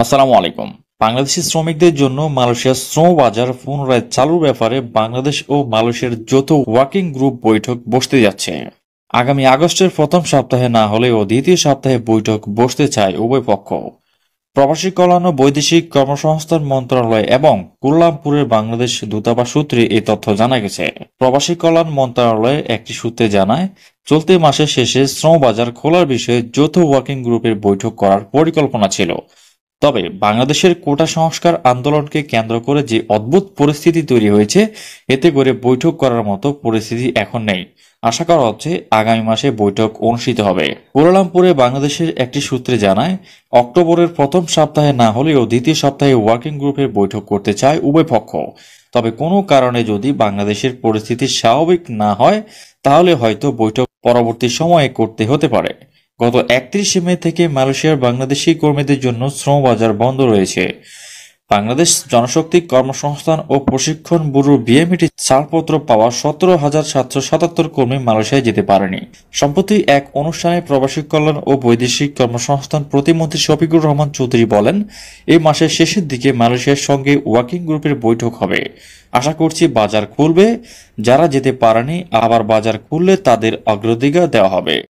আসসালামু আলাইকুম। বাংলাদেশি শ্রমিকদের জন্য মালয়েশিয়ার শ্রম বাজার পুনরায় চালুর ব্যাপারে বাংলাদেশ ও মালয়েশিয়ার যৌথ ওয়ার্কিং গ্রুপ বৈঠক বসতে যাচ্ছে। আগামী আগস্টের প্রথম সপ্তাহে না হলেও দ্বিতীয় সপ্তাহে বৈঠক বসতে চায় উভয় পক্ষ। প্রবাসী কল্যাণ ও বৈদেশিক কর্মসংস্থান মন্ত্রণালয় এবং কুয়ালালামপুরের বাংলাদেশ দূতাবাস সূত্রে এই তথ্য জানা গেছে। প্রবাসী কল্যাণ মন্ত্রণালয় একটি সূত্রে জানায়, চলতি মাসের শেষে শ্রম বাজার খোলার বিষয়ে যৌথ ওয়ার্কিং গ্রুপের বৈঠক করার পরিকল্পনা ছিল। তবে বাংলাদেশের কোটা সংস্কার আন্দোলনকে কেন্দ্র করে যে অদ্ভুত পরিস্থিতি তৈরি হয়েছে, এতে করে বৈঠক করার মতো পরিস্থিতি এখন নেই। আশা করা হচ্ছে আগামী মাসে বৈঠক অনুষ্ঠিত হবে। কুয়ালালামপুরে বাংলাদেশের একটি সূত্রে জানায়, অক্টোবরের প্রথম সপ্তাহে না হলেও দ্বিতীয় সপ্তাহে ওয়ার্কিং গ্রুপের বৈঠক করতে চায় উভয় পক্ষ। তবে কোনো কারণে যদি বাংলাদেশের পরিস্থিতি স্বাভাবিক না হয়, তাহলে হয়তো বৈঠক পরবর্তী সময়ে করতে হতে পারে। গত ৩১ মে থেকে মালয়েশিয়ার বাংলাদেশি কর্মীদের জন্য শ্রম বাজার বন্ধ রয়েছে। বাংলাদেশ জনশক্তি কর্মসংস্থান ও প্রশিক্ষণ ব্যুরো বিএমইটি ছাড়পত্র পাওয়া ১৭,৭৭৭ কর্মী মালয়েশিয়ায় যেতে পারেনি। সম্প্রতি এক অনুষ্ঠানে প্রবাসী কল্যাণ ও বৈদেশিক কর্মসংস্থান প্রতিমন্ত্রী শফিকুর রহমান চৌধুরী বলেন, এই মাসের শেষের দিকে মালয়েশিয়ার সঙ্গে ওয়ার্কিং গ্রুপের বৈঠক হবে। আশা করছি বাজার খুলবে, যারা যেতে পারেনি আবার বাজার খুললে তাদের অগ্রাধিকার দেওয়া হবে।